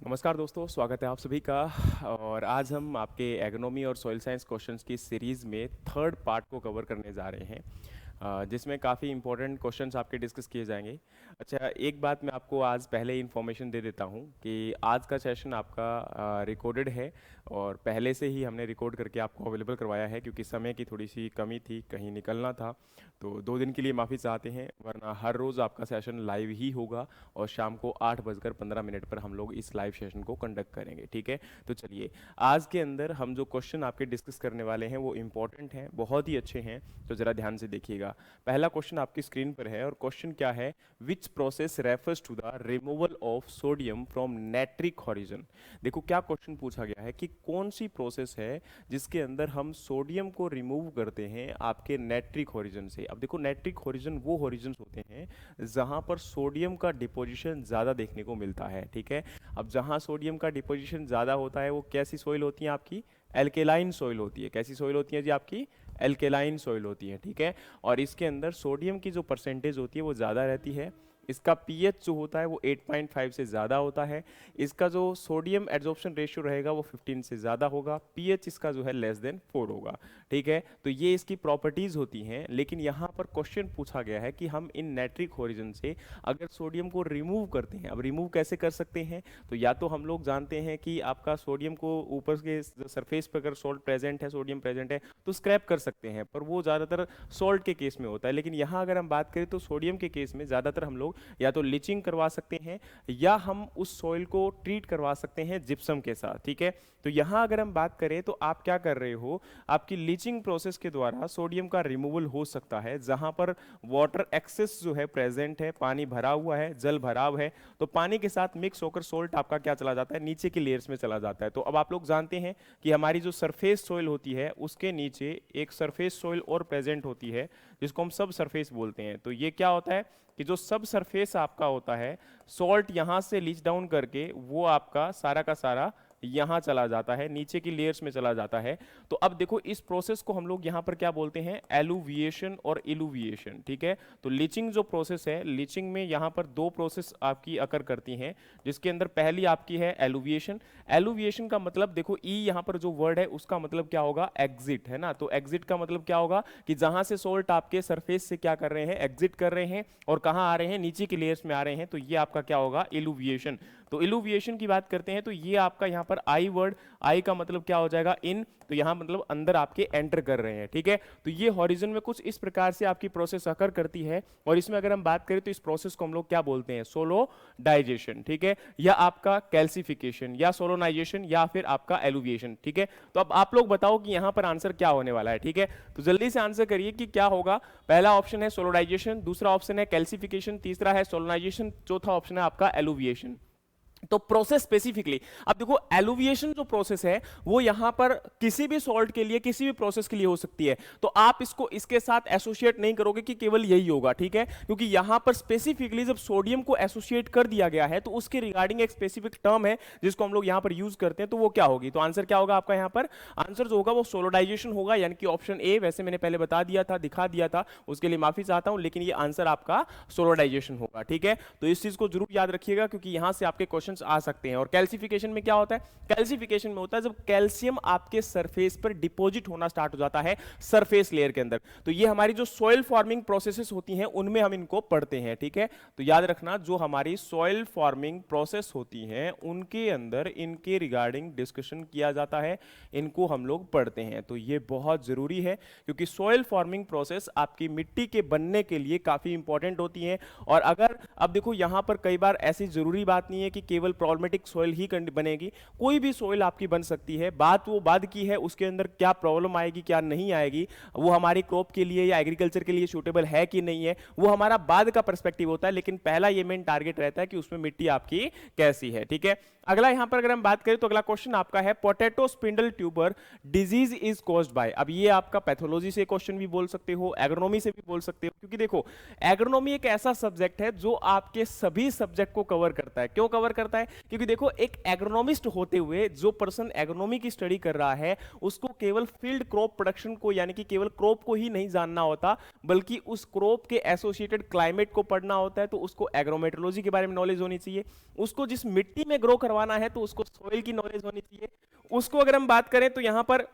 नमस्कार दोस्तों, स्वागत है आप सभी का। और आज हम आपके एग्रोनॉमी और सॉइल साइंस क्वेश्चंस की सीरीज़ में थर्ड पार्ट को कवर करने जा रहे हैं, जिसमें काफ़ी इंपॉर्टेंट क्वेश्चंस आपके डिस्कस किए जाएंगे। अच्छा, एक बात मैं आपको आज पहले इन्फॉर्मेशन दे देता हूं कि आज का सेशन आपका रिकॉर्डेड है और पहले से ही हमने रिकॉर्ड करके आपको अवेलेबल करवाया है, क्योंकि समय की थोड़ी सी कमी थी, कहीं निकलना था। तो 2 दिन के लिए माफ़ी चाहते हैं, वरना हर रोज़ आपका सेशन लाइव ही होगा और शाम को 8:15 पर हम लोग इस लाइव सेशन को कंडक्ट करेंगे। ठीक है, तो चलिए आज के अंदर हम जो क्वेश्चन आपके डिस्कस करने वाले हैं वो इंपॉर्टेंट हैं, बहुत ही अच्छे हैं, तो ज़रा ध्यान से देखिएगा। पहला क्वेश्चन आपकी स्क्रीन पर है और क्वेश्चन क्या है, which process refers to the removal of sodium from nitric horizon. देखो क्या क्वेश्चन पूछा गया है कि कौन सी प्रोसेस है जिसके अंदर हम सोडियम को रिमूव करते हैं आपके नाइट्रिक हॉरिजन से। अब देखो, नाइट्रिक हॉरिजन वो हॉरिजन होते हैं जहां पर सोडियम का डिपोजिशन ज़्यादा देखने को मिलता है। ठीक है, अब जहां सोडियम का डिपोजिशन ज़्यादा होता है वो कैसी सॉइल होती है आपकी? एल्केलाइन सॉइल होती है। कैसी सॉइल होती है जी आपकी? एल्केलाइन सॉइल होती है। ठीक है, और इसके अंदर सोडियम की जो परसेंटेज होती है वो ज़्यादा रहती है। इसका पीएच जो होता है वो 8.5 से ज़्यादा होता है। इसका जो सोडियम एड्जॉर्प्शन रेशियो रहेगा वो 15 से ज़्यादा होगा। पीएच इसका जो है लेस देन 4 होगा। ठीक है, तो ये इसकी प्रॉपर्टीज़ होती हैं। लेकिन यहाँ पर क्वेश्चन पूछा गया है कि हम इन नाइट्रिक हॉरिजन से अगर सोडियम को रिमूव करते हैं, अब रिमूव कैसे कर सकते हैं? तो या तो हम लोग जानते हैं कि आपका सोडियम को ऊपर के सरफेस पर अगर सॉल्ट प्रेजेंट है, सोडियम प्रेजेंट है, तो स्क्रैप कर सकते हैं, पर वो ज़्यादातर सॉल्ट के केस में होता है। लेकिन यहाँ अगर हम बात करें तो सोडियम के केस में ज़्यादातर हम लोग या तो लीचिंग करवा सकते हैं या हम उस सॉइल को ट्रीट करवा सकते हैं जिप्सम के साथ। ठीक है, तो यहाँ अगर हम बात करें तो आप क्या कर रहे हो, आपकी लीचिंग प्रोसेस के द्वारा सोडियम का रिमूवल हो सकता है। जहां पर वाटर एक्सेस जो है प्रेजेंट है, पानी भरा हुआ है, जल भराव है, तो पानी के साथ मिक्स होकर सोल्ट आपका क्या चला जाता है? नीचे की लेयर्स में चला जाता है। तो अब आप लोग जानते हैं कि हमारी जो सरफेस सॉइल होती है उसके नीचे एक सरफेस सॉइल और प्रेजेंट होती है जिसको हम सब सरफेस बोलते हैं। तो ये क्या होता है कि जो सब सरफेस आपका होता है, सॉल्ट यहां से लीच डाउन करके वो आपका सारा का सारा यहां चला जाता है, नीचे की लेयर्स में चला जाता है। तो अब देखो, इस प्रोसेस को हम लोग यहां पर क्या बोलते हैं? एलुविएशन और इलुविएशन। ठीक है, तो लीचिंग जो प्रोसेस है, लीचिंग में यहां पर 2 प्रोसेस आपकी अकर करती हैं, जिसके अंदर पहली आपकी है एलुविएशन। एलुविएशन का मतलब देखो, ई यहां पर जो वर्ड है उसका मतलब क्या होगा? एग्जिट, है ना। तो एग्जिट का मतलब क्या होगा कि जहां से सोल्ट आपके सरफेस से क्या कर रहे हैं? एग्जिट कर रहे हैं और कहां आ रहे हैं? नीचे की लेयर्स में आ रहे हैं। तो ये आपका क्या होगा? इलुविएशन। तो इलुविएशन की बात करते हैं तो ये आपका यहां पर आई वर्ड, आई का मतलब क्या हो जाएगा? इन, तो यहां मतलब अंदर आपके एंटर कर रहे हैं। ठीक है, तो ये हॉरिजन में कुछ इस प्रकार से आपकी प्रोसेस अकर करती है। और इसमें अगर हम बात करें तो इस प्रोसेस को हम लोग क्या बोलते हैं? Solo digestion. ठीक है, या आपका कैल्सिफिकेशन या सोलोनाइजेशन या फिर आपका एलुविएशन। ठीक है, तो अब आप लोग बताओ कि यहां पर आंसर क्या होने वाला है। ठीक है, तो जल्दी से आंसर करिए कि क्या होगा। पहला ऑप्शन है सोलोडाइजेशन, दूसरा ऑप्शन है कैल्सिफिकेशन, तीसरा है सोलोनाइजेशन, चौथा ऑप्शन है आपका एलुविएशन। तो प्रोसेस स्पेसिफिकली, अब देखो, एलुविएशन जो प्रोसेस है वो यहां पर किसी भी सॉल्ट के लिए, किसी भी प्रोसेस के लिए हो सकती है। तो आप इसको इसके साथ एसोसिएट नहीं करोगे कि केवल यही होगा। ठीक है, क्योंकि यहां पर स्पेसिफिकली जब सोडियम को एसोसिएट कर दिया गया है तो उसके रिगार्डिंग एक स्पेसिफिक टर्म है जिसको हम लोग यहां पर यूज करते हैं। तो वो क्या होगी? तो आंसर क्या होगा आपका? यहां पर आंसर जो होगा वो सोलोडाइजेशन होगा, यानी कि ऑप्शन ए। वैसे मैंने पहले बता दिया था, दिखा दिया था, उसके लिए माफी चाहता हूं, लेकिन ये आंसर आपका सोलोडाइजेशन होगा। ठीक है, तो इस चीज को जरूर याद रखिएगा क्योंकि यहां से आपके क्वेश्चन आ सकते हैं। और कैल्सिफिकेशन में क्या होता है? कैल्सिफिकेशन में होता है जब कैल्शियम आपके सरफेस पर डिपॉजिट होना स्टार्ट हो जाता है सरफेस लेयर के अंदर। तो ये हमारी जो सॉइल फॉर्मिंग प्रोसेसेस होती हैं उनमें हम इनको पढ़ते हैं। ठीक है, तो याद रखना, जो हमारी सॉइल फॉर्मिंग प्रोसेस होती हैं उनके अंदर इनके रिगार्डिंग डिस्कशन किया जाता है, इनको हम लोग पढ़ते हैं। तो ये बहुत जरूरी है क्योंकि सॉइल फॉर्मिंग प्रोसेस आपकी मिट्टी के बनने के लिए काफी इंपॉर्टेंट होती है। और अगर अब देखो, यहां पर कई बार ऐसी जरूरी बात नहीं है कि केवल प्रॉब्लमेटिक सॉइल ही बनेगी, कोई भी सॉइल आपकी बन सकती है। बात वो बाद की है, उसके अंदर क्या प्रॉब्लम आएगी, क्या नहीं आएगी, वो हमारी क्रॉप के लिए या एग्रीकल्चर के लिए सूटेबल है कि नहीं है, वो हमारा बाद का पर्सपेक्टिव होता है। लेकिन पहला ये मेन टारगेट रहता है कि उसमें मिट्टी आपकी कैसी है। ठीक है, अगला यहां पर अगर हम बात करें तो अगला क्वेश्चन आपका है potato spindle tuber disease is caused by. अब ये आपका पैथोलॉजी से क्वेश्चन भी बोल सकते हो, एग्रोनॉमी से भी बोल सकते हो, क्योंकि देखो, एग्रोनॉमी एक ऐसा सब्जेक्ट है जो आपके सभी सब्जेक्ट को कवर करता है। क्यों कवर करता करता है? क्योंकि देखो एक एग्रोनॉमिस्ट होते हुए जो पर्सन एग्रोनॉमी की स्टडी कर रहा है उसको केवल फील्ड क्रॉप प्रोडक्शन को यानी कि केवल क्रॉप को ही नहीं जानना होता, बल्कि उस क्रॉप के एसोसिएटेड क्लाइमेट को पढ़ना होता है। तो उसको एग्रोमेट्रोलॉजी के बारे में नॉलेज होनी चाहिए, उसको जिस मिट्टी में ग्रो करवाना है तो उसको सॉइल की नॉलेज होनी चाहिए। उसको अगर हम बात करें तो यहां पर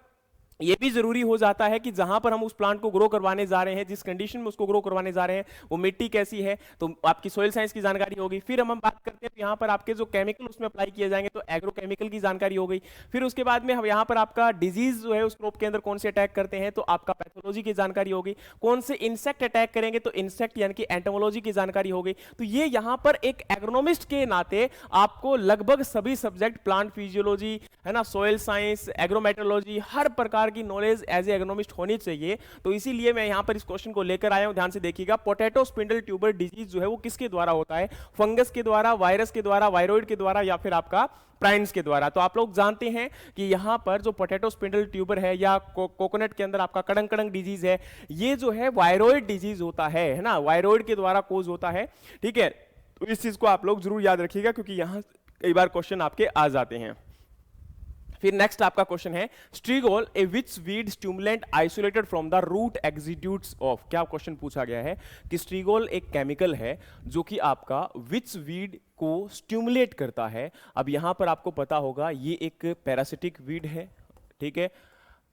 ये भी जरूरी हो जाता है कि जहां पर हम उस प्लांट को ग्रो करवाने जा रहे हैं, जिस कंडीशन में उसको ग्रो करवाने जा रहे हैं, वो मिट्टी कैसी है, तो आपकी सॉइल साइंस की जानकारी होगी। फिर हम बात करते हैं तो यहां पर आपके जो केमिकल उसमें अप्लाई किए जाएंगे तो एग्रोकेमिकल की जानकारी हो गई। फिर उसके बाद में हम यहां पर आपका डिजीज जो है उस क्रॉप के अंदर कौन से अटैक करते हैं तो आपका पैथोलॉजी की जानकारी होगी। कौन से इंसेक्ट अटैक करेंगे तो इंसेक्ट यानी कि एंटोमोलॉजी की जानकारी हो गई। तो ये यहां पर एक एग्रोनॉमिस्ट के नाते आपको लगभग सभी सब्जेक्ट, प्लांट फिजियोलॉजी है ना, सॉइल साइंस, एग्रोमेट्रोलॉजी, हर प्रकार की नॉलेज एज ए एग्रोनॉमिस्ट होनी चाहिए। तो इसीलिए मैं यहां पर इस क्वेश्चन को लेकर आया हूं, ध्यान से देखिएगा। पोटैटो स्पिंडल ट्यूबर डिजीज जो है वो किसके द्वारा होता है? फंगस के द्वारा, वायरस के द्वारा, वायरोइड के द्वारा या फिर आपका प्राइन्स के द्वारा। तो आप लोग जानते हैं कि यहां पर जो पोटैटो स्पिंडल ट्यूबर है या कोकोनट के अंदर आपका कड़ंग कड़ंग डिजीज है, ये जो है वायरोइड डिजीज होता है ना, वायरोइड के द्वारा कोज होता है। ठीक है, तो इस चीज को आप लोग जरूर याद रखिएगा क्योंकि यहां कई बार क्वेश्चन आपके आ जाते हैं। फिर नेक्स्ट आपका क्वेश्चन है strigol a which weed stimulant isolated from the root exudates of. क्या क्वेश्चन पूछा गया है कि स्ट्रीगोल एक केमिकल है जो कि आपका विच वीड को स्टिमुलेट करता है। अब यहां पर आपको पता होगा ये एक पैरासिटिक वीड है, ठीक है,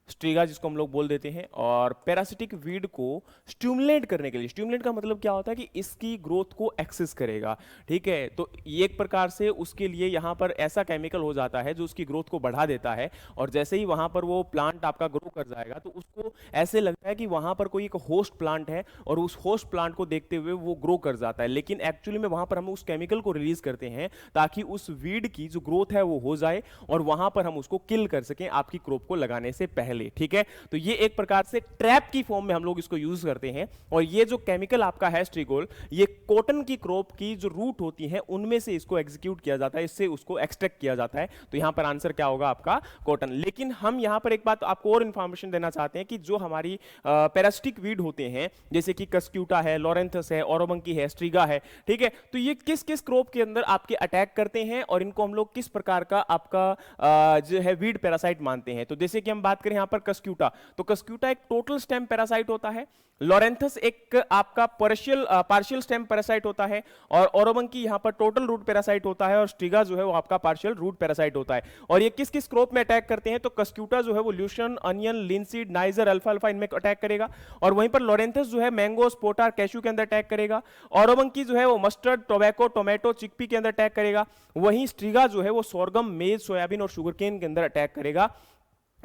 स्ट्रीगा जिसको हम लोग बोल देते हैं। और पैरासिटिक वीड को स्टिमुलेट करने के लिए, स्टिमुलेट का मतलब क्या होता है कि इसकी ग्रोथ को एक्सेस करेगा, ठीक है। तो एक प्रकार से उसके लिए यहां पर ऐसा केमिकल हो जाता है जो उसकी ग्रोथ को बढ़ा देता है। और जैसे ही वहां पर वो प्लांट आपका ग्रो कर जाएगा तो उसको ऐसे लगता है कि वहां पर कोई एक होस्ट प्लांट है और उस होस्ट प्लांट को देखते हुए वो ग्रो कर जाता है। लेकिन एक्चुअली में वहां पर हम उस केमिकल को रिलीज करते हैं ताकि उस वीड की जो ग्रोथ है वो हो जाए और वहां पर हम उसको किल कर सकें आपकी क्रॉप को लगाने से पहले। ठीक है, तो ये एक प्रकार से ट्रैप की फॉर्म में हम लोग इसको यूज करते हैं। और ये जो केमिकल आपका है स्ट्रीगोल, ये कॉटन की क्रॉप की जो रूट होती है उनमें से इसको एग्जीक्यूट किया जाता है, इससे उसको एक्सट्रैक्ट किया जाता है। तो यहां पर आंसर क्या होगा आपका? कॉटन। लेकिन हम यहां पर एक बात आपको और इंफॉर्मेशन देना चाहते हैं कि जो हमारी पैरासिटिक वीड होते हैं जैसे कि कस्क्यूटा है, लॉरेंथस है, ओरोबंकी है, स्ट्रीगा है, ठीक है, तो ये किस किस क्रॉप के अंदर आपके अटैक करते हैं और इनको हम लोग किस प्रकार का आपका जो है वीड पैरासाइट मानते हैं। तो जैसे कि हम बात करें यहां पर कस्क्यूटा, तो कस्क्यूटा एक टोटल स्टेम पैरासाइट होता है, लॉरेंथस एक आपका पार्शियल स्टेम पैरासाइट होता है, और ओरोबंकी यहां पर टोटल रूट पैरासाइट होता है, और स्ट्रीगा जो है वो आपका पार्शियल रूट पैरासाइट होता है। और ये किस किस क्रॉप में अटैक करते हैं? तो कस्क्यूटा जो है वो ल्यूशन, अनियन, लिनसीड, नाइजर, अल्फा अल्फा इनमें अटैक करेगा। और वहीं पर लॉरेंथस जो है मैंगो, स्पोटार, कैशू के अंदर अटैक करेगा। ओरोबंकी जो है वो मस्टर्ड, टोबैको, टोमेटो, चिकपी के अंदर अटैक करेगा। वहीं स्ट्रीगा जो है वो सोरगम, मेज, सोयाबीन और शुगरकेन के अंदर अटैक करेगा।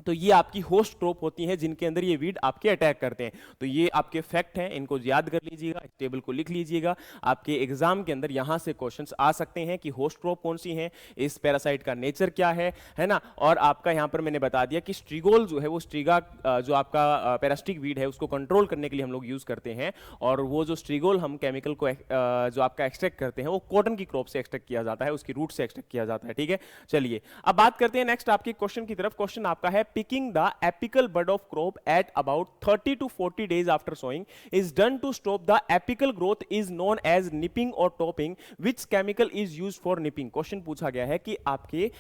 तो ये आपकी होस्ट क्रॉप होती हैं जिनके अंदर ये वीड आपके अटैक करते हैं। तो ये आपके फैक्ट हैं, इनको याद कर लीजिएगा, इस टेबल को लिख लीजिएगा। आपके एग्जाम के अंदर यहां से क्वेश्चंस आ सकते हैं कि होस्ट क्रॉप कौन सी हैं, इस पैरासाइट का नेचर क्या है ना। और आपका यहां पर मैंने बता दिया कि स्ट्रीगोल जो है वो स्ट्रीगा जो आपका पैरासिटिक वीड है उसको कंट्रोल करने के लिए हम लोग यूज करते हैं। और वो जो स्ट्रीगोल हम केमिकल को जो आपका एक्सट्रैक्ट करते हैं वो कॉटन की क्रॉप से एक्सट्रैक्ट किया जाता है, उसकी रूट से एक्सट्रैक्ट किया जाता है। ठीक है, चलिए अब बात करते हैं नेक्स्ट आपके क्वेश्चन की तरफ। क्वेश्चन आपका है picking the apical bud of crop at about 30 to 40 days after sowing is done to stop the apical growth is known as nipping or topping. Which chemical is used for nipping? Question पूछा गया है कि आपके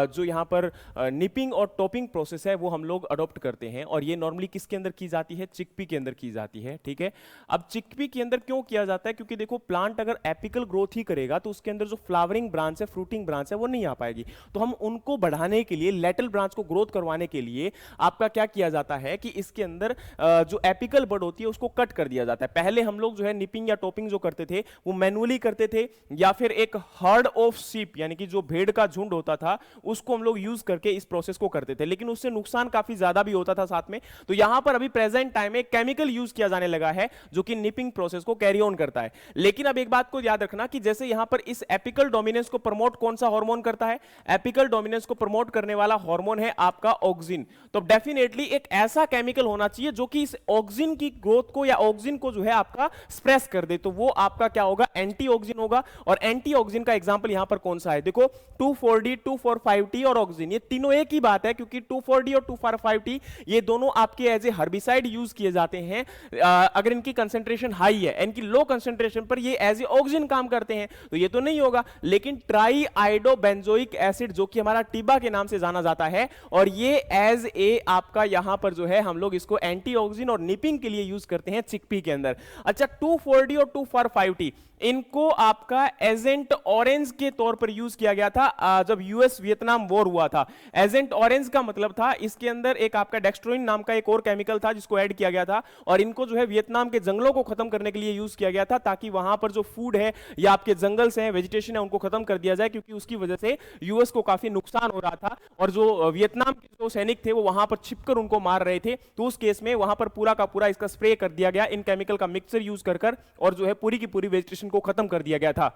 जो यहां पर nipping और topping process है वो हम लोग अडॉप्ट करते हैं, और ये नॉर्मली किसके अंदर की जाती है? चिकपी के अंदर की जाती है। ठीक है, अब चिकपी के अंदर क्यों किया जाता है? क्योंकि देखो प्लांट अगर एपिकल ग्रोथ ही करेगा तो उसके अंदर जो फ्लावरिंग ब्रांच है, फ्रूटिंग ब्रांच है, वो नहीं आ पाएगी। तो हम उनको बढ़ाने के लिए, लेटल ब्रांच को ग्रोथ करवाने के लिए आपका क्या किया जाता है कि इसके अंदर जो एपिकल बड होती है उसको कट कर दिया जाता है। पहले हम लोग जो है निपिंग या टॉपिंग जो करते थे वो मैनुअली करते थे, या फिर एक हर्ड ऑफ शीप यानी कि जो भेड़ का झुंड होता था उसको हम लोग यूज करके इस प्रोसेस को करते थे, लेकिन उससे नुकसान काफी ज्यादा भी होता था साथ में। तो यहां पर अभी प्रेजेंट टाइम में केमिकल यूज किया जाने लगा है जो कि निपिंग प्रोसेस को कैरी ऑन करता है। लेकिन अब एक बात को याद रखना कि जैसे यहां पर इस एपिकल डोमिनेंस को प्रमोट कौन सा हार्मोन करता है? एपिकल डोमिनेंस को प्रमोट करने वाला हार्मोन है आपका ऑक्सिन, तो डेफिनेटली एक ऐसा केमिकल होना चाहिए जो कि इस ऑक्सिन की ग्रोथ को या ऑक्सिन को जो है आपका स्प्रेस कर दे, तो वो आपका क्या होगा, एंटीऑक्सिन होगा। और एंटीऑक्सिन का एग्जांपल यहां पर कौन सा है, देखो 2,4-D, 2,4,5-T और ऑक्सिन, ये तीनों एक ही बात है, क्योंकि 2,4-D और 2,4,5-T ये दोनों आपके एज ए हर्बिसाइड यूज किए जाते हैं अगर इनकी कंसेंट्रेशन हाई है, इनकी लो कंसेंट्रेशन पर ये एज ए ऑक्सिन काम करते हैं, तो ये तो नहीं होगा। लेकिन ट्राई आइडोबेंजोइक एसिड जो कि हमारा टीबा के नाम से जाना जाता है, और ये एज ए आपका यहां पर जो है हम लोग इसको एंटीऑक्सिन और निपिंग के लिए यूज करते हैं चिकपी के अंदर। अच्छा, 2,4-D और 2,4,5-T इनको आपका एजेंट ऑरेंज के तौर पर यूज किया गया था जब यूएस वियतनाम वॉर हुआ था। एजेंट ऑरेंज का मतलब था इसके अंदर एक आपका डेक्स्ट्रोइन नाम का एक और केमिकल था जिसको ऐड किया गया था, और इनको जो है वियतनाम के जंगलों को खत्म करने के लिए यूज किया गया था, ताकि वहां पर जो फूड है या आपके जंगल्स हैं, वेजिटेशन है, उनको खत्म कर दिया जाए, क्योंकि उसकी वजह से यूएस को काफी नुकसान हो रहा था, और जो वियतनाम के जो सैनिक थे वो वहां पर छिपकर उनको मार रहे थे। तो उस केस में वहां पर पूरा का पूरा इसका स्प्रे कर दिया गया, इन केमिकल का मिक्सचर यूज कर और जो है पूरी की पूरी वेजिटेशन को खत्म कर दिया गया था।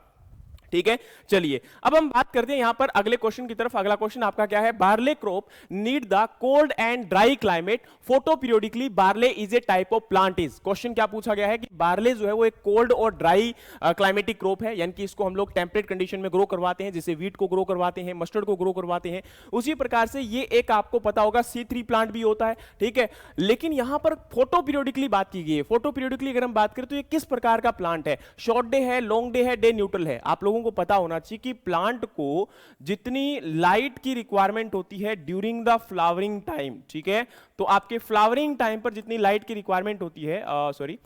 ठीक है, चलिए अब हम बात करते हैं यहां पर अगले क्वेश्चन की तरफ। अगला क्वेश्चन आपका क्या है, barley crop need the cold and dry climate, photo periodically barley is a type of plant is. Question क्या पूछा गया है कि बार्ले जो है वो एक कोल्ड और ड्राई क्लाइमेटिक क्रॉप है, यानी कि इसको हम लोग टेम्परेट कंडीशन में ग्रो करवाते हैं, जैसे वीट को ग्रो करवाते हैं, मस्टर्ड को ग्रो करवाते हैं, उसी प्रकार से ये एक आपको पता होगा C3 प्लांट भी होता है। ठीक है, लेकिन यहां पर फोटो पीरियोडिकली बात की गई है। फोटो पीरियोडिकली अगर हम बात करें तो ये किस प्रकार का प्लांट है, शॉर्ट डे है, लॉन्ग डे है, डे न्यूट्रल है। आप लोगों को पता होना चाहिए कि प्लांट को जितनी लाइट की रिक्वायरमेंट होती है ड्यूरिंग द फ्लावरिंग टाइम, ठीक है, तो आपके फ्लावरिंग टाइम पर जितनी लाइट की रिक्वायरमेंट होती है,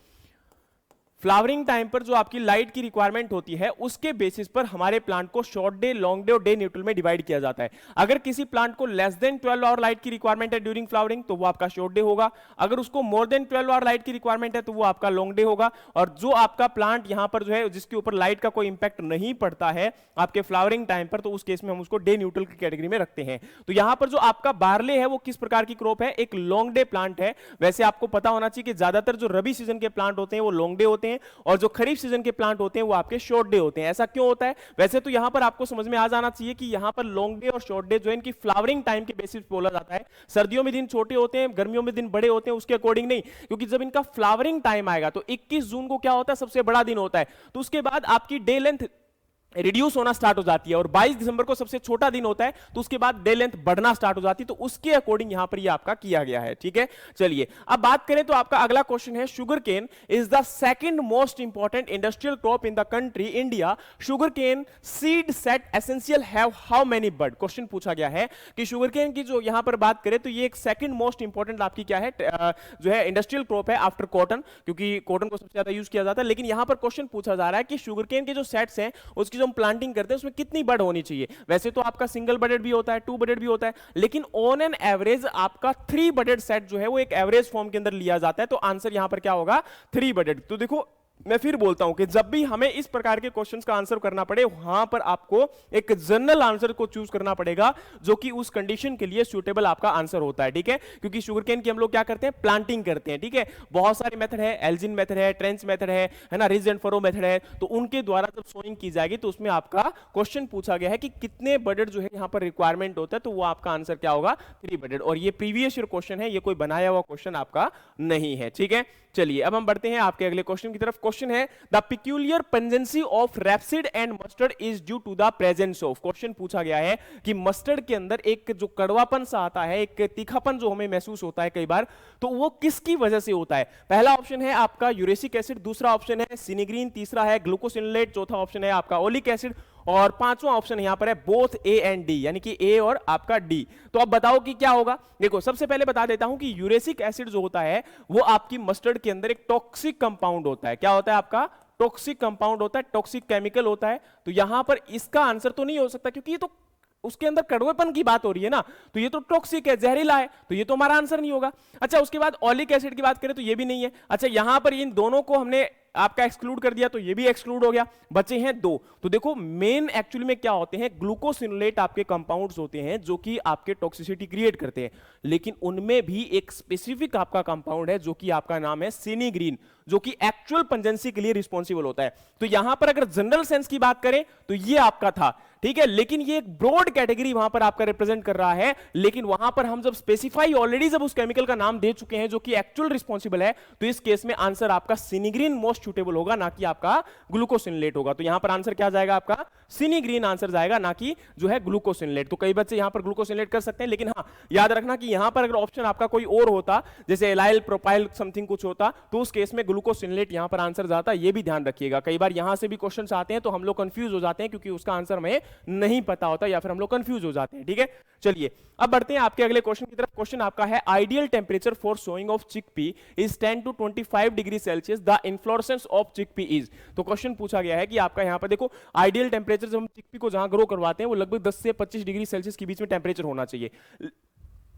फ्लावरिंग टाइम पर जो आपकी लाइट की रिक्वायरमेंट होती है, उसके बेसिस पर हमारे प्लांट को शॉर्ट डे, लॉन्ग डे और डे न्यूट्रल में डिवाइड किया जाता है। अगर किसी प्लांट को लेस देन 12 आवर लाइट की रिक्वायरमेंट है ड्यूरिंग फ्लावरिंग, तो वो आपका शॉर्ट डे होगा। अगर उसको मोर देन 12 आवर लाइट की रिक्वायरमेंट है तो वो आपका लॉन्ग डे होगा। और जो आपका प्लांट यहां पर जो है जिसके ऊपर लाइट का कोई इंपैक्ट नहीं पड़ता है आपके फ्लावरिंग टाइम पर, तो उस केस में हम उसको डे न्यूट्रल की कैटेगरी में रखते हैं। तो यहां पर जो आपका बार्ले है वो किस प्रकार की क्रॉप है, एक लॉन्ग डे प्लांट है। वैसे आपको पता होना चाहिए कि ज्यादातर जो रबी सीजन के प्लांट होते हैं वो लॉन्ग डे होते हैं, और जो खरीफ सीजन के प्लांट होते हैं वो आपके शॉर्ट डे होते हैं। ऐसा क्यों होता है, वैसे तो यहां पर आपको समझ में आ जाना चाहिए कि यहां पर लॉन्ग डे और शॉर्ट डे जो है इनकी फ्लावरिंग टाइम के बेसिस पे बोला जाता है। सर्दियों में दिन छोटे होते हैं, गर्मियों में दिन बड़े होते हैं, उसके अकॉर्डिंग नहीं, क्योंकि जब इनका फ्लावरिंग टाइम आएगा तो 21 जून को क्या होता है, सबसे बड़ा दिन होता है, तो उसके बाद आपकी डे लेंथ रिड्यूस होना स्टार्ट हो जाती है, और 22 दिसंबर को सबसे छोटा दिन होता है, तो उसके बाद डे लेंथ बढ़ना स्टार्ट हो जाती है। तो उसके अकॉर्डिंग यहां पर ये आपका किया गया है। ठीक है, चलिए अब बात करें तो आपका अगला क्वेश्चन है, sugar cane is the second most important industrial crop in the country India, sugar cane seed set essential have how many bud. Question पूछा गया है कि शुगर केन की जो यहां पर बात करें तो ये एक सेकंड मोस्ट इंपॉर्टेंट आपकी क्या है, जो है इंडस्ट्रियल क्रॉप है आफ्टर कॉटन, क्योंकि कॉटन को सबसे ज्यादा यूज किया जाता है। लेकिन यहां पर क्वेश्चन पूछा जा रहा है कि शुगर केन के जो सेट्स हैं उसकी जो हम प्लांटिंग करते हैं उसमें कितनी बड होनी चाहिए। वैसे तो आपका सिंगल बडेड भी होता है, 2 बडेड भी होता है, लेकिन ऑन एन एवरेज आपका 3 बडेड सेट जो है वो एक एवरेज फॉर्म के अंदर लिया जाता है। तो आंसर यहां पर क्या होगा, 3 बडेड। तो देखो मैं फिर बोलता हूं कि जब भी हमें इस प्रकार के क्वेश्चंस का आंसर करना पड़े, वहां पर आपको एक जनरल आंसर को चूज करना पड़ेगा जो कि उस कंडीशन के लिए सूटेबल आपका आंसर होता है। ठीक है, क्योंकि शुगरकेन की हम लोग क्या करते हैं, प्लांटिंग करते हैं। ठीक है, बहुत सारे मेथड है, एल्जिन मेथड है, ट्रेंच मेथड है ना, रिज एंड फरो मेथड है। तो उनके द्वारा जब सोइंग की जाएगी तो उसमें आपका क्वेश्चन पूछा गया है कि कितने बडेड जो है यहां पर रिक्वायरमेंट होता है, तो वो आपका आंसर क्या होगा, 3 बडेड। और ये प्रीवियस ईयर क्वेश्चन है, ये कोई बनाया हुआ क्वेश्चन आपका नहीं है। ठीक है, चलिए अब हम बढ़ते हैं आपके अगले क्वेश्चन की तरफ। क्वेश्चन है, the peculiar pungency of rapeseed and mustard is due to the presence of। Question पूछा गया है कि मस्टर्ड के अंदर एक जो कड़वापन सा आता है, एक तीखापन जो हमें महसूस होता है कई बार, तो वो किसकी वजह से होता है। पहला ऑप्शन है आपका यूरेसिक एसिड, दूसरा ऑप्शन है सिनिग्रीन, तीसरा है ग्लूकोसिनोलेट, चौथा ऑप्शन है आपका ओलिक एसिड, और पांचवा ऑप्शन यहां पर है बोथ ए एंड डी, यानी कि ए और आपका डी। तो अब बताओ कि क्या होगा। देखो सबसे पहले बता देता हूं कि यूरेसिक एसिड जो होता है वो आपकी मस्टर्ड के अंदर एक टॉक्सिक कंपाउंड होता है। क्या होता है आपका, टॉक्सिक कंपाउंड होता है, टॉक्सिक केमिकल होता है। तो यहां पर इसका आंसर तो नहीं हो सकता, क्योंकि ये तो उसके अंदर कड़वेपन की बात हो रही है ना, तो ये तो टॉक्सिक है, जहरीला है, तो ये तो हमारा आंसर नहीं होगा। अच्छा, उसके बाद ओलिक एसिड की बात करें तो ये भी नहीं है। अच्छा, यहां पर इन दोनों को हमने आपका एक्सक्लूड कर दिया, तो ये भी एक्सक्लूड हो गया, बचे हैं 2। तो देखो मेन एक्चुअली में क्या होते हैं, ग्लूकोसिनोलेट आपके कंपाउंड्स होते हैं जो कि आपके टॉक्सिसिटी क्रिएट करते हैं, लेकिन उनमें भी एक स्पेसिफिक आपका कंपाउंड है जो कि आपका नाम है सिनिग्रीन, जो कि एक्चुअल पंजेंसी के लिए रिस्पॉन्सिबल होता है। तो यहां पर अगर जनरल सेंस की बात करें तो ये आपका था, ठीक है, लेकिन ये एक ब्रॉड कैटेगरी वहां पर आपका रिप्रेजेंट कर रहा है। लेकिन वहां पर हम जब स्पेसिफाई ऑलरेडी जब उस केमिकल का नाम दे चुके हैं जो कि एक्चुअल रिस्पॉन्सिबल है, तो इस केस में आंसर आपका सिनिग्रीन मोस्ट सूटेबल होगा, ना कि आपका ग्लूकोसिलेट होगा। तो यहां पर आंसर क्या जाएगा आपका सिनिग्रीन आंसर जाएगा, ना कि जो है ग्लूकोसिलेट। तो कई बच्चे यहां पर ग्लूकोसिलेट कर सकते हैं, लेकिन हाँ याद रखना कि यहां पर अगर ऑप्शन आपका कोई और होता, जैसे एलाइल प्रोपाइल समथिंग कुछ होता, तो उस केस में ग्लूकोसिलेट यहां पर आंसर जाता। ये भी ध्यान रखिएगा, कई बार यहां से भी क्वेश्चन आते हैं तो हम लोग कंफ्यूज हो जाते हैं क्योंकि उसका आंसर हमें नहीं पता होता या फिर हम लोग कंफ्यूज हो जाते हैं। ठीक है, चलिए अब बढ़ते हैं आपके अगले क्वेश्चन की तरफ। क्वेश्चन आपका है ideal temperature for sowing of chickpea is 10 to 25 degree Celsius, the inflorescence of chickpea is. तो क्वेश्चन पूछा गया है कि आपका यहां पर देखो आइडियल टेंपरेचर जब हम चिकपी को जहां ग्रो करवाते हैं वो लगभग 10 से 25 डिग्री सेल्सियस के बीच में टेंपरेचर होना चाहिए।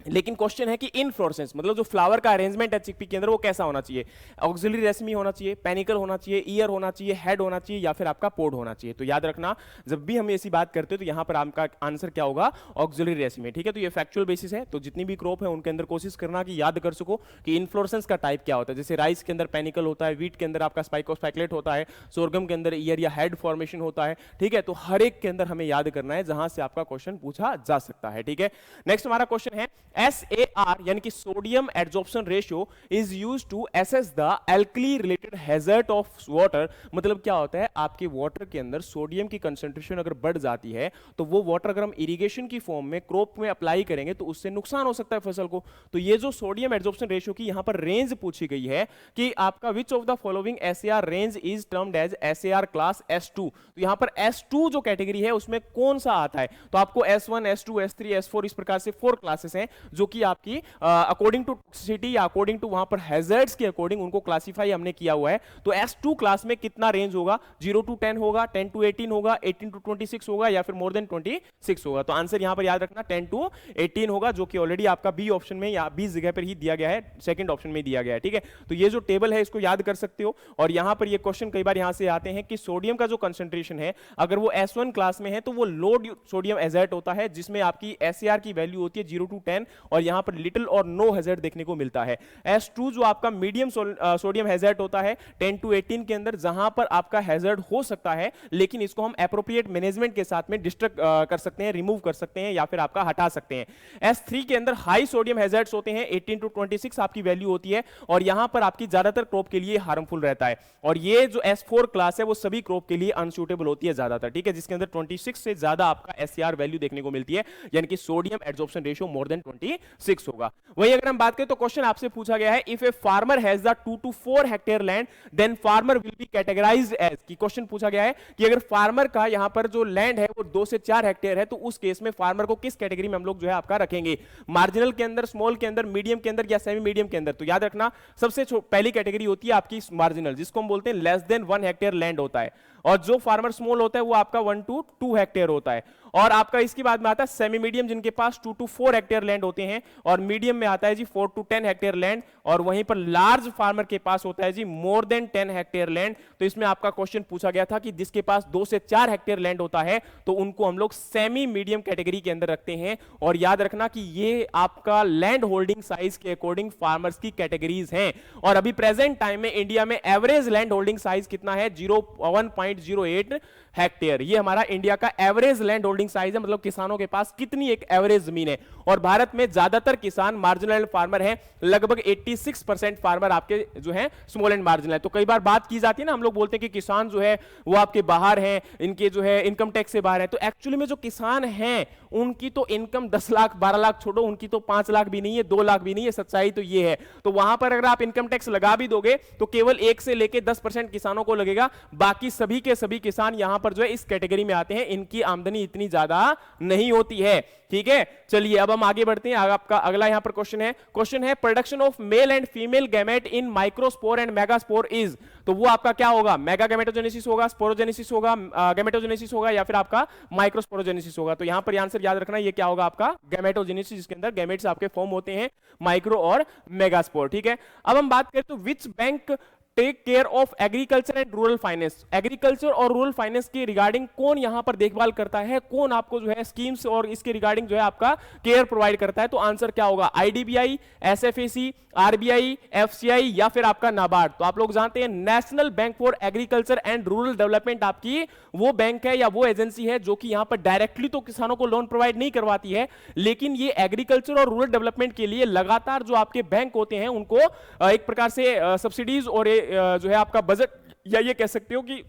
लेकिन क्वेश्चन है कि इनफ्लोरेसेंस मतलब जो फ्लावर का अरेंजमेंट है चिकपी के अंदर वो कैसा होना चाहिए, ऑक्सिलरी रेशमी होना चाहिए, पेनिकल होना चाहिए, ईयर होना चाहिए, हेड होना चाहिए, या फिर आपका पोड होना चाहिए। तो याद रखना जब भी हम ऐसी बात करते हैं तो यहां पर आपका आंसर क्या होगा, ऑक्सिलरी रेशमी। ठीक है, तो ये फैक्चुअल बेसिस है, तो जितनी भी क्रॉप है उनके अंदर कोशिश करना कि याद कर सको कि इनफ्लोरेसेंस का टाइप क्या होता है। जैसे राइस के अंदर पेनिकल होता है, वीट के अंदर आपका स्पाइकोस्पाइकलेट होता है, सोरगम के अंदर ईयर या हेड फॉर्मेशन होता है। ठीक है, तो हर एक के अंदर हमें याद करना है जहां से आपका क्वेश्चन पूछा जा सकता है। ठीक है, नेक्स्ट हमारा क्वेश्चन है SAR यानी कि sodium adsorption ratio is used to assess the alkali related hazard of water. मतलब क्या होता है, आपके वाटर के अंदर सोडियम की कंसंट्रेशन अगर बढ़ जाती है तो वो वाटर अगर हम इरिगेशन की फॉर्म में क्रॉप में अप्लाई करेंगे तो उससे नुकसान हो सकता है फसल को। तो ये जो सोडियम एडजॉर्प्शन रेशियो की यहां पर रेंज पूछी गई है कि आपका which of the following SAR range is termed as SAR class S2। तो यहां पर S2 जो कैटेगरी है उसमें कौन सा आता है, तो आपको S1 S2 S3 S4 इस प्रकार से 4 क्लासेस हैं जो कि आपकी अकॉर्डिंग टू टॉक्सिसिटी या अकॉर्डिंग टू वहां पर हैजर्ड्स के अकॉर्डिंग उनको क्लासिफाई हमने किया हुआ है। तो S2 क्लास में कितना रेंज होगा, 0 to 10 होगा, 10 to 18 होगा, 18 to 26 होगा, या फिर मोर देन 26 होगा। तो आंसर यहां पर याद रखना 10 to 18 होगा, जो कि ऑलरेडी आपका बी ऑप्शन में या बी जगह पर ही दिया गया है, सेकंड ऑप्शन में दिया गया है। ठीक है, तो ये जो टेबल है इसको याद कर सकते हो। और यहां पर ये क्वेश्चन कई बार यहां से आते हैं कि सोडियम का जो कंसंट्रेशन है अगर वो S1 क्लास में है तो वो लो सोडियम एजर्ट होता है, जिसमें आपकी SAR की वैल्यू होती है 0 to 10 और यहां पर लिटिल और नो हैजर्ड देखने को मिलता है। S2 जो आपका मीडियम सोडियम हैजर्ड होता है 10 to 18 के अंदर, जहां पर आपका हैजर्ड हो सकता है लेकिन इसको हम एप्रोप्रिएट मैनेजमेंट के साथ में डिस्ट्रक्ट कर सकते हैं, रिमूव कर सकते हैं या फिर आपका हटा सकते हैं। S3 के अंदर हाई सोडियम हैजर्ड्स होते हैं, 18 to 26 आपकी वैल्यू होती है और यहां पर आपकी ज्यादातर क्रॉप के लिए हार्मफुल रहता है। और ये जो S4 क्लास है वो सभी क्रॉप के लिए अनसूटेबल होती है ज्यादातर। ठीक है, जिसके अंदर 26 से ज्यादा आपका SAR वैल्यू देखने को मिलती है, यानी कि sodium adsorption ratio more than 26 होगा। वहीं अगर हम बात करें तो क्वेश्चन आपसे पूछा गया है if a farmer has the 2 to 4 hectare land then farmer will be categorised as, कि क्वेश्चन पूछा गया है कि अगर फार्मर का यहां पर जो लैंड है वो 2 से 4 हेक्टेयर है तो उस केस में फार्मर को किस कैटेगरी में हम लोग जो है आपका रखेंगे, मार्जिनल के अंदर, स्मॉल के अंदर, मीडियम के अंदर या सेमी मीडियम के अंदर। तो याद रखना सबसे पहली कैटेगरी होती है आपकी मार्जिनल, जिसको हम बोलते हैं लेस देन 1 हेक्टेयर लैंड होता है, और जो फार्मर स्मॉल होता है वो आपका 1 to 2 हेक्टेयर होता है। और आपका इसके बाद में आता है सेमी मीडियम, जिनके पास 2 to 4 हेक्टेयर लैंड होते हैं, और मीडियम में आता है जी 4 to 10 हेक्टेयर लैंड, और वहीं पर लार्ज फार्मर के पास होता है जी मोर देन 10 हेक्टेयर लैंड। तो इसमें आपका क्वेश्चन पूछा गया था कि जिसके पास 2 से 4 हेक्टेयर लैंड होता है तो उनको हम लोग सेमी मीडियम कैटेगरी के अंदर रखते हैं। और याद रखना कि ये आपका लैंड होल्डिंग साइज के अकॉर्डिंग फार्मर्स की कैटेगरीज हैं। और अभी प्रेजेंट टाइम में इंडिया में एवरेज लैंड होल्डिंग साइज कितना है, 1.08 हेक्टेयर। ये हमारा इंडिया का एवरेज लैंड होल्डिंग साइज है, मतलब किसानों के पास कितनी एक एवरेज जमीन है। और भारत में ज्यादातर किसान मार्जिनल फार्मर हैं, लगभग 86% फार्मर आपके जो है स्मॉल एंड मार्जिनल है। तो कई बार बात की जाती है ना, हम लोग बोलते हैं कि किसान जो है वो आपके बाहर हैं, इनके जो है इनकम टैक्स से बाहर है। तो एक्चुअली में जो किसान हैं उनकी तो इनकम 10 लाख 12 लाख छोड़ो, उनकी तो 5 लाख भी नहीं है, 2 लाख भी नहीं है, सच्चाई तो ये है। तो वहां पर अगर आप इनकम टैक्स लगा भी दोगे तो केवल 1 से लेके 10% किसानों को लगेगा, बाकी सभी के सभी किसान यहां पर जो है इस कैटेगरी में आते हैं, इनकी आमदनी इतनी ज्यादा नहीं होती है। ठीक है, चलिए अब हम आगे बढ़ते हैं। आपका अगला यहां पर क्वेश्चन है production of male and female gamete in microspore and megaspore is. तो वो आपका क्या होगा, मेगा गैमेटोजेनेसिस होगा, स्पोरोजेनेसिस होगा, गैमेटोजेनेसिस होगा, या फिर आपका माइक्रोस्पोरोजेनेसिस होगा। तो यहां पर आंसर याद रखना, ये क्या होगा आपका गैमेटोजेनेसिस, जिसके अंदर गैमेट्स आपके फॉर्म होते हैं माइक्रो और मेगास्पोर। ठीक है, अब हम बात करें तो which bank take care of agriculture and rural finance. Agriculture और रूरल फाइनेंस की रिगार्डिंग कौन यहां पर देखभाल करता है, कौन आपको जो है स्कीम्स और इसके रिगार्डिंग जो है आपका केयर प्रोवाइड करता है। तो आंसर क्या होगा, IDBI, SFAC, आरबीआई, एफसीआई या फिर आपका नाबार्ड? तो आप लोग जानते हैं national bank for agriculture and rural development आपकी वो बैंक है या वो एजेंसी है जो कि यहां पर डायरेक्टली तो किसानों को लोन प्रोवाइड नहीं करवाती है, लेकिन ये एग्रीकल्चर और रूरल डेवलपमेंट के लिए लगातार जो आपके बैंक होते हैं उनको एक प्रकार से सब्सिडीज और जो है आपका बजट या ये कह सकते हो कि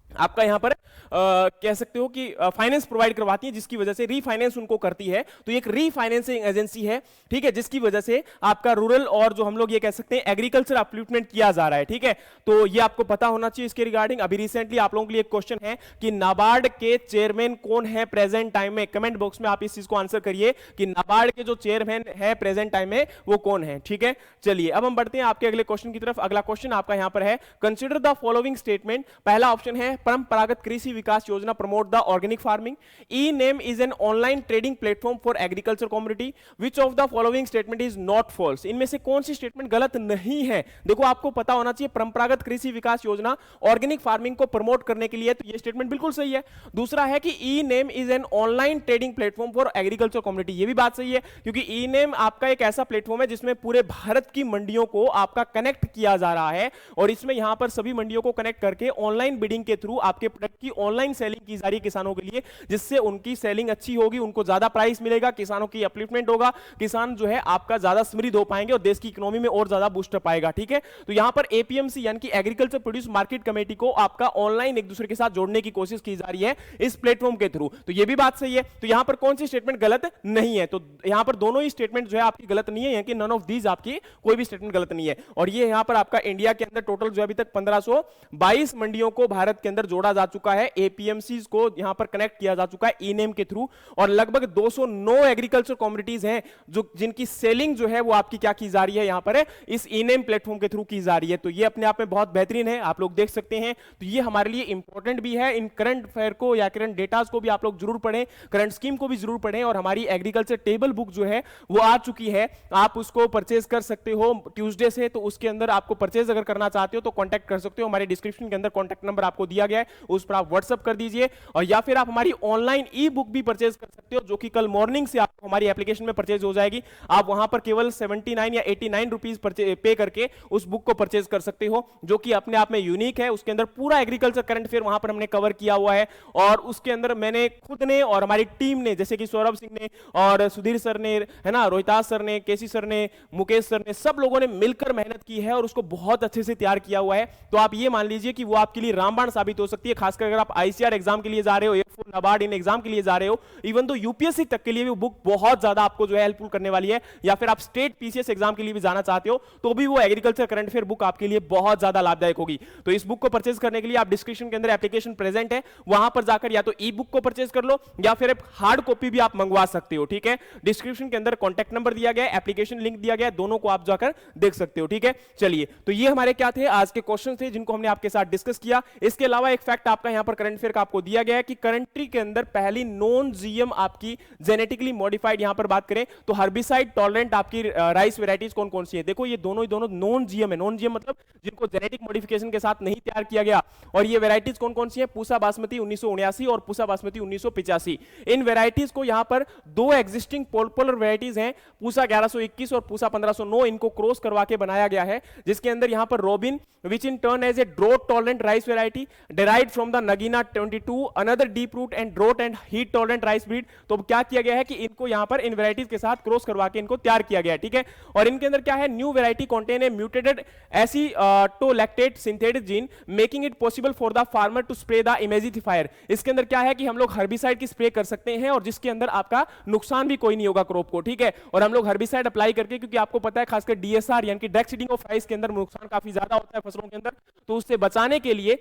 आपका यहां पर कह सकते हो कि फाइनेंस प्रोवाइड करवाती है, जिसकी वजह से रीफाइनेंस उनको करती है। तो एक रीफाइनेंसिंग एजेंसी है, ठीक है, जिसकी वजह से आपका रूरल और जो हम लोग ये कह सकते हैं एग्रीकल्चर अपलिफ्टमेंट किया जा रहा है, ठीक है। तो ये आपको पता होना चाहिए इसके रिगार्डिंग। अभी रिसेंटली आप लोगों के लिए एक क्वेश्चन है कि नाबार्ड के चेयरमैन कौन है प्रेजेंट टाइम में? कमेंट बॉक्स में आप इस चीज को आंसर करिए कि नाबार्ड के जो चेयरमैन है प्रेजेंट टाइम में वो कौन है, ठीक है। चलिए अब हम बढ़ते हैं आपके अगले क्वेश्चन की तरफ। अगला क्वेश्चन आपका यहां पर है, कंसिडर द फॉलोइंग स्टेटमेंट। पहला ऑप्शन है Paramparagat Krishi Vikas Yojana promote the organic farming. E NAM is an online trading platform for agriculture community. Which of the following statement is not false? इनमें से कौन सी स्टेटमेंट गलत नहीं है? देखो आपको पता होना चाहिए परंपरागत कृषि विकास योजना ऑर्गेनिक फार्मिंग को प्रमोट करने के लिए, तो ये स्टेटमेंट बिल्कुल सही है। दूसरा है कि e NAM is an online trading platform for agriculture community, ये भी बात सही है, क्योंकि ई नेम आपका एक ऐसा प्लेटफॉर्म है जिसमें पूरे भारत की मंडियों को आपका कनेक्ट किया जा रहा है और इसमें यहां पर सभी मंडियों को कनेक्ट करके ऑनलाइन बिडिंग के थ्रू आपके प्रोडक्ट की ऑनलाइन सेलिंग की जा रही है किसानों के लिए, जिससे उनकी सेलिंग अच्छी होगी, उनको ज्यादा प्राइस मिलेगा, किसानों की अपलिफ्टमेंट होगा, किसान जो है आपका ज्यादा समृद्ध हो पाएंगे और देश की इकोनॉमी में और ज्यादा बूस्ट अप आएगा, ठीक है। तो यहां पर एपीएमसी यानी कि एग्रीकल्चर प्रोड्यूस मार्केट कमेटी को आपका ऑनलाइन एक दूसरे के साथ जोड़ने की कोशिश की जा रही है इस प्लेटफॉर्म के थ्रू, तो यह भी बात सही है। तो यहां पर कौन सी स्टेटमेंट गलत नहीं है? तो यहां पर दोनों ही स्टेटमेंट जो है आपकी गलत नहीं है, कि नन ऑफ दीज आपकी कोई भी स्टेटमेंट गलत नहीं है। और ये यहां पर आपका इंडिया के अंदर टोटल जो अभी तक 1522 मंडियों को भारत के अंदर जोड़ा जा चुका है, एपीएमसी को यहां पर कनेक्ट किया जा चुका है ई नेम के थ्रू, और लगभग 209 एग्रीकल्चर कम्युनिटीज हैं जो जिनकी सेलिंग जो है वो आपकी क्या की जा रही है यहां पर है इस ई नेम प्लेटफॉर्म के थ्रू की जा रही है। तो ये अपने आप में बहुत बेहतरीन है, आप लोग देख सकते हैं। तो ये हमारे लिए इंपॉर्टेंट भी है, इन करंट अफेयर को या करंट डेटास को भी आप लोग जरूर पढ़ें, करंट स्कीम को भी जरूर पढ़ें। और हमारी एग्रीकल्चर टेबल बुक जो है वो आ चुकी है, आप उसको परचेज कर सकते हो ट्यूसडे से, तो उसके अंदर आपको परचेज अगर करना चाहते हो तो कॉन्टैक्ट कर सकते हो, हमारे डिस्क्रिप्शन के अंदर कॉन्टैक्ट नंबर आपको दिया गया है, उस पर आप व्हाट्सअप कर दीजिए। और या फिर आप हमारी ऑनलाइन ई बुक भी परचेज कर सकते हो, जो कि कल मॉर्निंग से आपको हमारी एप्लीकेशन में परचेज हो जाएगी। आप वहां पर केवल 79 या 89 रुपीज पे करके उस बुक को परचेज कर सकते हो, जो कि अपने आप में यूनिक है। उसके अंदर पूरा एग्रीकल्चर करंट अफेयर वहां पर हमने कवर किया हुआ है, और उसके अंदर मैंने खुद ने और हमारी टीम ने, जैसे कि सौरभ सिंह ने और सुधीर सर ने, है ना, रोहितास सर ने, केसी सर ने, मुकेश सर ने, सब लोगों ने मिलकर मेहनत की है और उसको बहुत अच्छे से तैयार किया हुआ है। तो आप ये मान लीजिए कि वो आपके लिए रामबाण साबित हो सकती है, खासकर अगर आप आईसीआर एग्जाम के लिए जा रहे हो, एयरफोर्स नाबार्ड इन एग्जाम के लिए जा रहे हो, इवन तो यूपीएससी तक के लिए भी बुक बहुत ज्यादा आपको जो है हेल्पफुल करने वाली है। या फिर आप स्टेट पीसीएस एग्जाम के लिए भी जाना चाहते हो तो भी वो एग्रीकल्चर करंट अफेयर बुक आपके लिए बहुत ज्यादा लाभदायक होगी। तो इस बुक को परचेज करने के लिए आप डिस्क्रिप्शन के अंदर एप्लीकेशन प्रेजेंट है, वहां पर जाकर या तो ई बुक को परचेज कर लो या फिर हार्ड कॉपी भी आप मंगवा सकते हो, ठीक है। डिस्क्रिप्शन के अंदर कॉन्टैक्ट नंबर दिया गया है, एप्लीकेशन लिंक दिया गया है, दोनों को आप जाकर देख सकते हो, ठीक है। चलिए, तो ये हमारे क्या थे आज के क्वेश्चन थे जिनको हमने आपके साथ डिस्कस किया। इसके अलावा एक फैक्ट आपका यहां पर करंट अफेयर का आपको दिया गया है कि कंट्री के अंदर पहली नॉन जीएम आपकी जेनेटिकली मॉडिफाइड, यहां पर बात करें तो हर्बिसाइड टॉलरेंट आपकी राइस वेराइटीज कौन कौन सी है? देखो ये दोनों ही दोनों नॉन जीएम है। नॉन जीएम मतलब जिनको जेनेटिक मॉडिफिकेशन के साथ नहीं तैयार किया गया। और ये वेराइटीज कौन कौन सी है? पूसा बासमती 1979 और पूसा बासमती 1985। इन वेराइटीज को यहां पर दो एग्जिस्टिंग पॉपुलर वेराइटीज हैं, पूसा 1121 और पूसा 1509, इनको क्रॉस करवा के बनाया गया है, जिसके अंदर यहां पर robin which in turn as a drought tolerant rice variety derived from the Nagina 22 another deep root and drought and heat tolerant rice breed। तो क्या किया गया है कि इनको यहां पर इन वेराइटीज के साथ क्रॉस करवा के इनको तैयार किया गया है, ठीक है। और इनके अंदर क्या है? New variety contain a mutated acetolactate synthetic gene making it possible for the farmer to spray the imagitifier। इसके अंदर क्या है कि हम लोग हर्बिसाइड की स्प्रे कर सकते हैं और जिसके अंदर आपका नुकसान भी कोई नहीं होगा क्रॉप को, ठीक है। और हम लोग हर्बिसाइड अप्लाई करके, क्योंकि आपको पता है खासकर डीएसआर यानी कि ड्रग सीडिंग ऑफ राइस के अंदर नुकसान काफी ज्यादा होता है फसलों के अंदर, तो उससे बचाने के लिए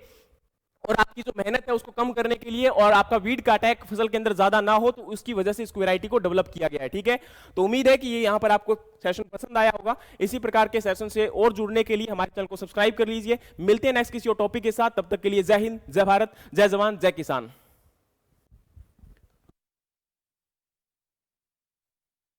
और आपकी जो मेहनत है उसको कम करने के लिए और आपका वीड का अटैक फसल के अंदर ज्यादा ना हो, तो उसकी वजह से इस वैरायटी को डेवलप किया गया है, ठीक है। तो उम्मीद है कि ये यहां पर आपको सेशन पसंद आया होगा। इसी प्रकार के सेशन से और जुड़ने के लिए हमारे चैनल को सब्सक्राइब कर लीजिए। मिलते हैं नेक्स्ट किसी और टॉपिक के साथ, तब तक के लिए जय हिंद, जय भारत, जय जवान, जय किसान।